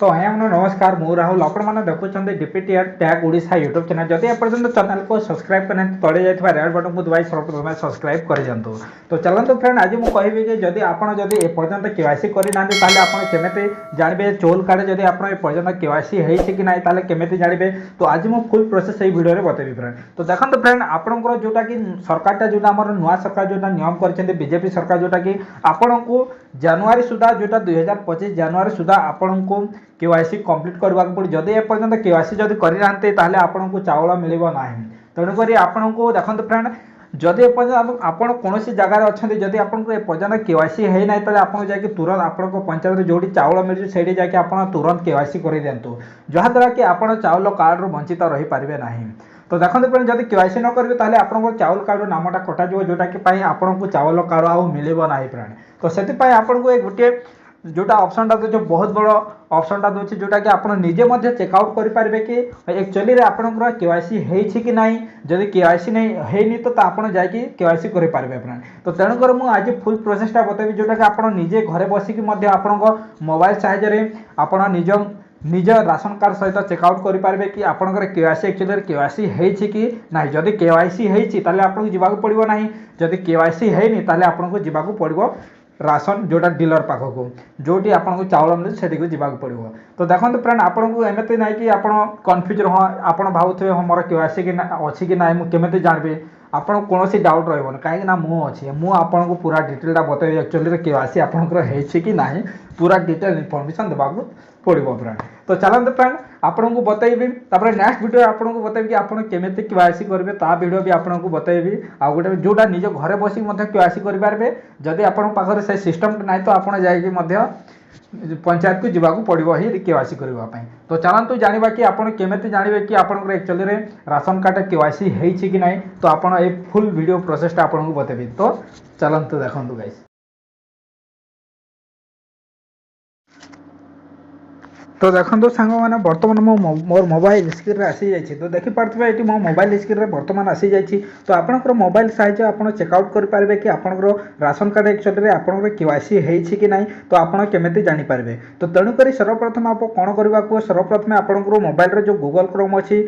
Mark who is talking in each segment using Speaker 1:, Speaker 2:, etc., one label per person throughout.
Speaker 1: तो आया नमस्कार मु राहुल आपने देखुं डीपीटीआर टैग ओडिशा यूट्यूब चैनल जदि एपर्यंत चैनल को सब्सक्राइब करना तले जाइए रेड बटन को दबाई सर्वप्रथम सब्सक्राइब कर दिंतु। तो चलते फ्रेंड आज मुझे कहबी कि जदि आपड़ जदि एपर्यंत केवाईसी करना केमी जानवे चोल कार्ड जदि आप एपर्यंत केवाईसी होती कि ना केमी जानवे। तो आज मुझे फुल प्रोसेस यही वीडियो बतेबी फ्रेंड। तो देखो फ्रेंड आपंकर जोटा कि सरकार जो नुआ सरकार जो नियम कर बीजेपी सरकार जोटा कि आपण को जनवरी सुधा जोटा 2025 जनवरी सुधा आपण को केवाईसी कंप्लीट करने को पड़े। जदि एपर्यंत केवाईसी जदि करना आपन को चाउल मिल ना। तेणुक आपन को देखते फ्रेंड जदि एपर्यंत आपड़ कौन जगार अच्छा जदि आपको एपर्यंत केवाईसी होना आपको जाकि तुरंत आप पंचायत जो चाउल मिलूँ से जाकि आप तुरंत केवाईसी कर दिंतु जहाँद्वारा कि आप चाउल कार्ड रु वंचित रही पारे ना। तो देखते फ्रेंड जब केवाईसी न करेंगे ताहले आपन चाउल कार्ड नामटा कटाଯିव जोटा कि आपन को चाउल कार्ड आउ मिल ना फ्रेंड। तो से आपन को एक गोटे जोटा ऑप्शनटा जो बहुत बड़ ऑप्शनटा दूसरी जोटा कि आप निजे चेकआउट करेंगे कि एक्चुअली आपंकर केवाईसी होती कि ना। जदि केवाईसी नहीं होनी तो आप केवाईसी करेंगे फ्रेंड। तो तेणुक मुझे आज फुल प्रोसेसटा बतेबी जोटा कि आप निजे घरे बसिक आपण मोबाइल साहाय्य आप निज राशन कार्ड सहित चेकआउट करेंगे कि आपंकर केवाईसी एक्चुअली केवाईसी होती कि ना। जदि केवाईसी होती आपको जावाक पड़ो ना। जदि केवाईसी होनी ताले आपको जावाक पड़ो राशन जोटा डीलर पाखक जोटी आपको चाउल मिले से जावाक पड़ो। तो देखो फ्रेंड आपको एमती ना कि आप कन्फ्यूज हाँ आप भावुए हाँ मोर केवाईसी कि अच्छी कि ना मुझे जानवी आपन कौन डाउट रही कहीं मुझे मुझे पूरा डिटेलटा बतेबी एक्चुअली केवाईसी आपंकर होती कि ना पूरा डिटेल इनफॉरमेशन देवाक पड़ो फ्रेंड। तो चलते फ्रेंड आपन को बतेबी नेक्स्ट वीडियो आपको बतेबी कि आपन केमी केवाईसी करेंगे ता वीडियो भी आपको बतेबी आ गोटे जोटा निज घरे बसिक केवाईसी करेंगे। जदि आप पाखे से सिस्टम ना तो आप पंचायत को जावाक पड़ो ही केवाईसी करने। तो चलतु जाना कि आप केमी जानवे कि आपंकर एक्चुअली राशन कार्ड केवाईसी होती कि ना। तो आप फुल वीडियो प्रोसेसटा आपको बतेबी। तो चलतु देखो गाइस। तो देखो सांग मैंने बर्तमान मोर मोबाइल स्क्रीन आसी जाइए। तो देखिपे ये मो मोबाइल स्क्रीन बर्तमान आसी जाइए। तो आपंकर मोबाइल साइज आप चेकआउट करेंगे कि आपंकर राशन कार्ड एक्चुअली आपंकर केवाईसी होती कि ना। तो आपड़ केमी जानीपारे। तो तेणुक सर्वप्रथम आप कौन करने सर्वप्रथम आपंकर मोबाइल जो गूगल क्रोम अच्छी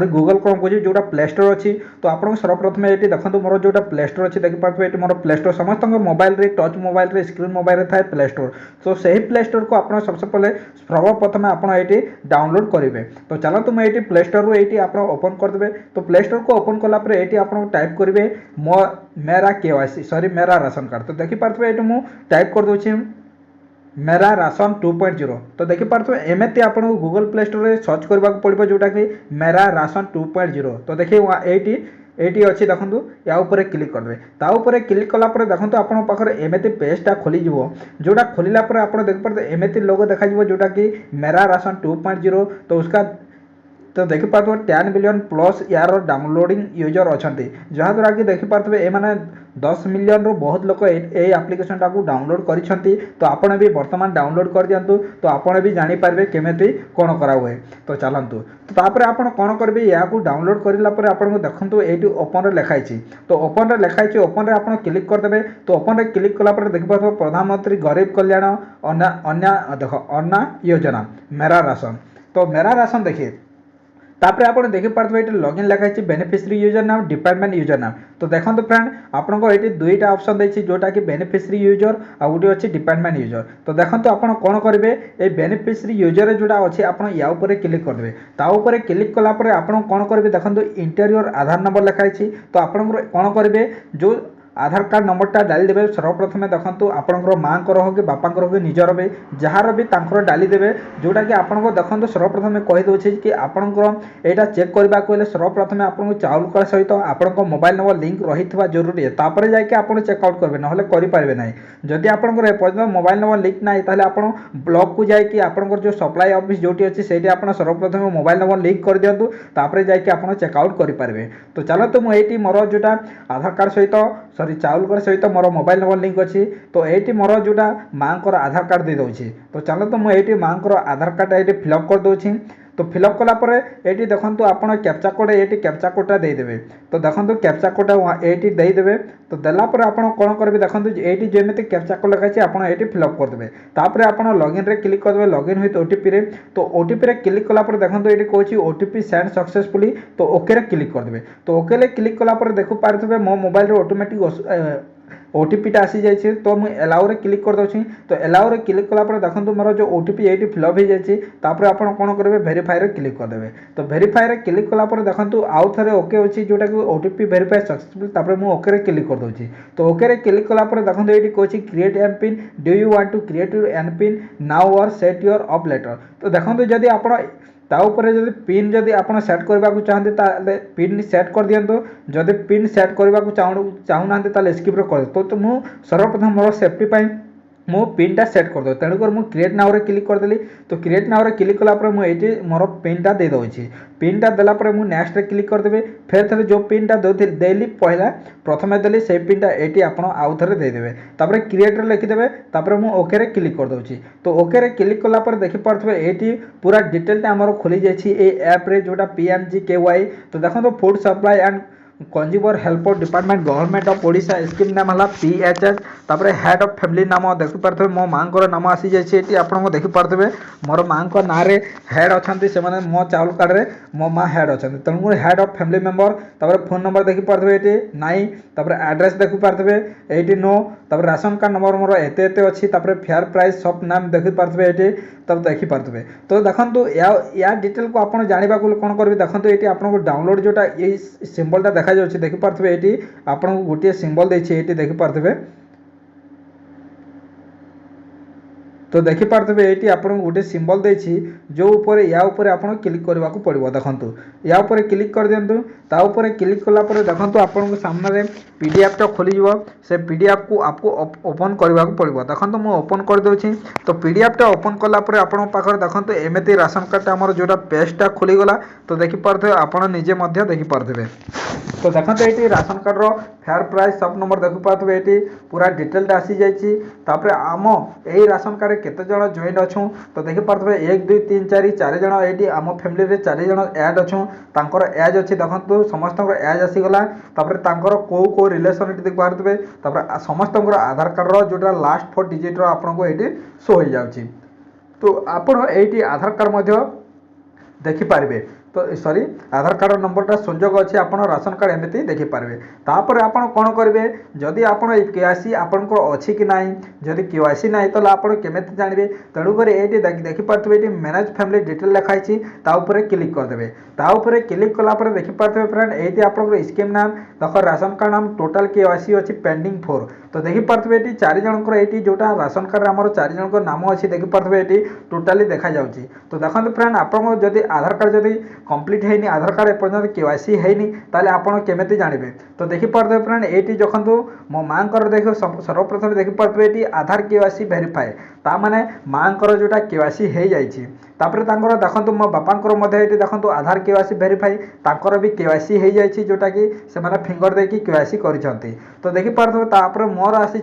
Speaker 1: गूगल क्रोम को जोटा प्ले स्टोर अच्छी। तो आपको सर्वप्रथम ये देखो मोर जोटा प्ले स्टोर अच्छी देखिपे ये मोर प्ले स्टोर समस्त mobile touch mobile screen mobile थाए प्ले स्टोर। तो सही प्ले स्टोर को आप सबसे पहले सर्वप्रथम आप डाउनलोड करेंगे। तो चलते मुझे प्ले स्टोर रू ये आप ओपन करदे। तो प्ले स्टोर को ओपन कलापर ये आप टाइप करेंगे मेरा केवाईसी मेरा राशन कार्ड। तो देखिपे ये मुझे टाइप कर दूसरी मेरा राशन 2.0। तो देखिपे एमती आपको गूगल प्ले स्टोर में सर्च करने को पड़ो जोटा कि मेरा राशन 2.0। तो देखिए ये अच्छी देखो या ऊपर क्लिक करेंगे। ताऊपर क्लिक कलापर देखो आप एमती पेजटा खोल जोटा खोलला आप देखिए एमती लोगो देखा जोटा कि मेरा राशन 2.0। तो उसका तो देखिपे 10 मिलियन प्लस यार डाउनलोडिंग यूजर अच्छा जहाँद्वारा कि देखिपे ये 10 मिलियन रू बहुत लोग ये आप्लिकेसनटा को डाउनलोड करिसेंती। तो आपने भी वर्तमान डाउनलोड कर दिंतु। तो आपने भी जानीपारे केमी कौन करा हुए। तो चलतु तो तापर आप कौन करेंगे या डाउनलोड करापर आपको देखो ये ओपन लिखाई। तो ओपन लिखाई ओपन आप क्लिक करदे। तो ओपन क्लिक कलापर देखिए प्रधानमंत्री गरीब कल्याण अन्ना देख अन्ना योजना मेरा राशन। तो मेरा राशन देखिए तापर आप देखिपे ये लॉगिन लिखाई बेनिफिशियरी यूजर नाम डिपार्टमेंट यूजर नाम। तो देखो फ्रेंड आपको ये दुईटा ऑप्शन देती जोटा कि बेनिफिशियरी यूजर आ गोटे अच्छी डिपार्टमेंट यूजर। तो देखो आप कौन करेंगे ये बेनिफिशियरी यूजर जोटा अच्छी आप या ऊपर क्लिक करेंगे। ताऊपर क्लिक कलापर आप कौन करेंगे देखो इंटरव्यूर आधार नंबर लिखाई। तो आपंकर कौन करेंगे जो आधार कार्ड नंबरटा डाली देवे सर्वप्रथम देखो आपंकर माँ हो कि बापांकर हो कि निजर भी जार भी डाली देवे जोटा कि आपको देखो सर्वप्रथम कहीदे कि आपंकर यहाँ चेक करने को सर्वप्रथम आपको चाउल कार्ड सहित आपंक मोबाइल नंबर लिंक रही जरूरी है। तापर जाकि आप चेकआउट करेंगे ना करेंगे ना। जदि आपंकर एपर्यंत मोबाइल नंबर लिंक ना ताले आप ब्लॉक को जाकि आपंकर जो सप्लाई ऑफिस जोटी अच्छी से सर्वप्रथम मोबाइल नंबर लिंक कर दिंतु तापर जाकि आप चेकआउट करेंगे। तो चलो मुझे मोर जोटा आधार कार्ड सहित सॉरी चाउल कार्ड सहित मोर मोबाइल नंबर लिंक अच्छी। तो ये मोर जोटा माँ को आधार कार्ड दे दूँ। तो चलो तो मुझे माँ को आधार कार्ड ये फिलअप कर दूँ। तो फिलअप कलापर ये देखो आप कैप्चा कोड ये कैप्चा कोडटा देदेवे तो देखो कैप्चा कोडटा ये देदेवे तो देलापर आप कौन करेंगे देखो ये जमी कैप्चा कोड लगे आप फिलअप करदे तापर आप लॉगिन रे क्लिक करदे लॉगिन विथ ओटीपी रे तो ओटीपी रे क्लिक कलापर देखो ये कौन ओटीपी सेंड सक्सेसफुली तो ओके रे क्लिक करदे तो ओके रे क्लिक कलापर देखो पारे मो मोबाइल रे ऑटोमेटिक ओटीपीटा आसी जाइए तो मुझे एलाउ रे क्लिक कर दूसरी तो एलाउ रे क्लिक कलापर देखो मोर जो ओटीपी ये फिलअप हो जाए तापर आप कौन करेंगे भेरीफाई रे क्लिक करदे तो भेरीफाई रे क्लिक कलापर देखो आउ थे ओके अच्छी जोटा कि ओटीपी भेरीफाई सक्सेसफुल तापर मुझे ओके रे क्लिक कर दूसरी तो ओके रे क्लिक कलापर देखो ये कौन create M PIN do you want to create your M PIN now और सेट योर अप लेटर तो देखो जदि आप जब पिन जदि आप सेट करने को चाहते पिन सेट कर दिंतु जदि पिन सेट करने को चाहूना स्किप कर तो मुझे सर्वप्रथम मोर सेफ्टी मु पिनटा सेट करदे तेणुक मुझे क्रिएट नाउ रे क्लिक करदेली तो क्रिएट नाउ रे क्लिक कलापर मुझे मोर पिनटा दे दूसरी पिनटा देलापर मुझे नेक्स्ट रे क्लिक करदेवी फिर थे जो पिनटा देली पहला प्रथम देली से पिनटा ये आप आउ थे देदेवे तापर क्रिएट रे लिखिदेवे तापर मुझे ओके रे क्लिक कर दूसरी तो ओके रे क्लिक कलापर देखिपे ये पूरा डिटेलटा आमर खोली जाइए ऐप रे जोटा PMGKY तो देखो food supply and consumer helper department government of Odisha scheme नाम है PHS तापर हेड ऑफ फैमिली नाम देखिपे मो माँ को नाम आसी जाइए आप देखिपे मोर माँ को ना रे हेड अच्छा से मो चाउल कार्ड रे मो माँ हेड अच्छा तेणुक हेड ऑफ फैमिली मेंबर तापर फोन नंबर देखिपे ये नाई तापर एड्रेस देखिपे ये नो तापर राशन कार्ड नंबर मोर एते अच्छी तापर फेयर प्राइस शॉप नाम देखिपे ये तब देखिपे तो देखो या डिटेल को आप जानवा कौन करेंगे देखो ये आपको डाउनलोड जोटा ये सिंबलटा देखा जाऊँगी देखिपे ये आपको गोटे सिंबल देती ये देखिपे तो देखिपे ये आपको गोटे सिंबल देती जो ऊपर या ऊपर आप क्लिक करने को पड़ो देखो या ऊपर क्लिक कर दिंतु ताऊपर क्लिक कलापर देखो आपको सामने PDF टा खोल से PDF को आपको ओपन करने को पड़ो देखो मुझे ओपन कर दूसरी तो PDF टा ओपन कलापर आपण पाखे देखो एमती राशन कार्ड आमर जोटा पेजटा खोलीगला तो देखिपे आप निजे देखिपे तो देखो ये राशन कार्ड रो फेयर प्राइस सब नंबर देखिपे ये पूरा डिटेलटा आसी जापर आम यही राशन कार्ड केते जण जॉइन अच्छू तो देखिपे 1 2 3 4 4 जण ये आम फैमिली रे 4 जण ऐड अच्छू तांकर एज अच्छी देखो समस्त एज आसीगला तापर तांकर को रिलेशन देखिपे तापर समस्त आधार कार्ड रो जोटा लास्ट 4 डिजिट रो आपको ये शो हो जाउची तो आपण ये आधार कार्ड मध्य देखिपारे तो सॉरी आधार कार्ड नंबरटा संजोग अच्छे आप राशन कार्ड एमती देखिपारे तापर आप कौन करेंगे जदि आप केवाईसी आपंकर अच्छी कि ना जदि केवाईसी ना तो आप केमेती जानवे तेणुक ये देखिपे ये मैनेज फैमिली डिटेल लिखाई ताऊपर क्लिक करदे ताऊपर क्लिक कलापर देखिपे फ्रेंड ये आप स्कीम नाम देख राशन कार्ड नाम टोटाल केवाईसी अच्छी पेंडिंग 4 तो देखिपे ये 4 जनकर ये जोटा राशन कार्ड आम 4 जनक नाम अच्छी देखिपे ये टोटाली देखा जाऊँगी तो देखो फ्रेंड आप आधार कार्ड जदि कंप्लीट है आधार कार्ड एपर्तंत केवाईसी है ताले आपण केमेती जानवे तो देखिपे फ्रेंड ये देखो मो माँ देख सर्वप्रथम देखिपे ये आधार केवाईसी वेरीफाई ता माने माँ जोटा केवाईसी हो जाइए तापर देखो मो बापा ये देखो आधार केवाईसी वेरीफाई तांकर भी केवाईसी हो जाइए जोटा कि से फिंगर देकी केवाईसी करछंती तो देखिपे तापर मोर आसी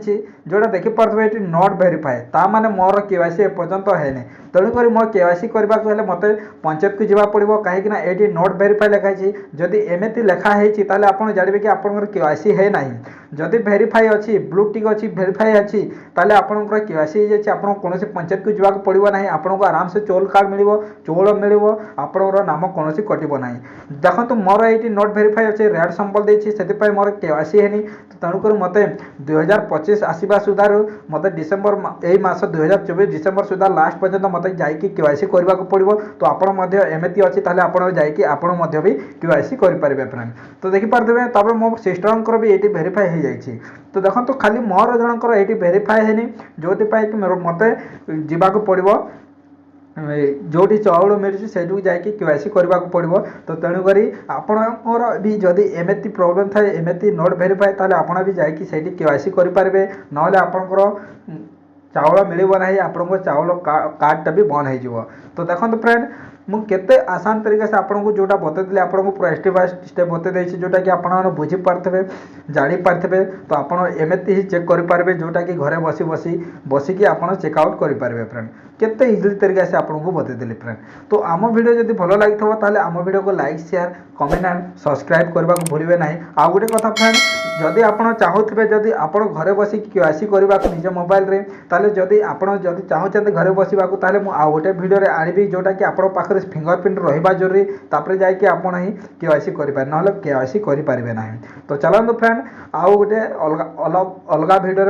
Speaker 1: जोटा देखिपे ये नॉट वेरीफाई ता माने मोर केवाईसी एपर्तंत है तेणुक मो केवाईसी करने को मत पंचायत को जावा पड़ो कहीं ये नॉट वेरीफाई लिखाई जदि एमती लिखाई ताले आप जानवे कि आप केवाईसी है ना जदि वेरीफाई अच्छी ब्लू टिक अच्छी वेरीफाई अच्छी ताले आपंकर केवाईसी हो जाए आप कौन पंचायत को जावा पड़ो ना आपको आराम से चौल कार्ड मिल चौल मिल आपंकर नाम कौन कटो ना देखो मोर ये नॉट वेरीफाई अच्छे रेड सिंबल देती से मोर केवाईसी है तेणुक मत 2025 आसवा सुधा मत डिसेम्बर यही मास 2024 डिसेम्बर सुधा लास्ट पर्यटन मत जाकि केवाईसी करने को पड़ो तो आपड़ एमती अच्छी ताले आप भी केवाईसी करेंगे फ्रेंड तो देखिपे तब मो सिस्टर भी ये वेरीफाई हो जाए तो देखो तो खाली मोर जनकर ये वेरीफाई है जो मत जावाक पड़ो जोटी चाउल मिलूँ से जाकि केवाईसी करने को पड़ो तो तेणुक आपणकर भी जदि एमती प्रोब्लेम थाए एमती नॉट वेरीफाई ताले आप भी जाकि केवाईसी करेंगे ना आपणकर चाउल मिलना ना आपको चाउल कार्डटा भी बंद हो तो देखो फ्रेंड मुझे आसान तरीके से आपको जोटा बतई आपको पूरा स्टेप बाय स्टेप बतई जोटा कि आप बुझीपारे जापारे तो आप एमती ही चेक करेंगे जोटा कि घरे बसी बसिकी आप चेकआउट करेंगे फ्रेंड केते इजिली तरीके से आपको बतईदेली फ्रेंड। तो आम वीडियो जब भल लगी ताले आम वीडियो को like share comment and subscribe करने को भूलिए ना। आउ गोटे कथा फ्रेंड जदि आप चाहूबे जदि आप घरे बस केवाईसी करने को निज मोबाइल रे ताले जदि आप चाहते घरे बसवा आउ गोटे वीडियो आनी जोटा कि आप पाखे फिंगरप्रिंट रहा जरूरी तापर जाकि आप ही केवाईसी करें ना केवाईसी करें ना। तो चलते फ्रेंड आउ गोटे अलग वीडियो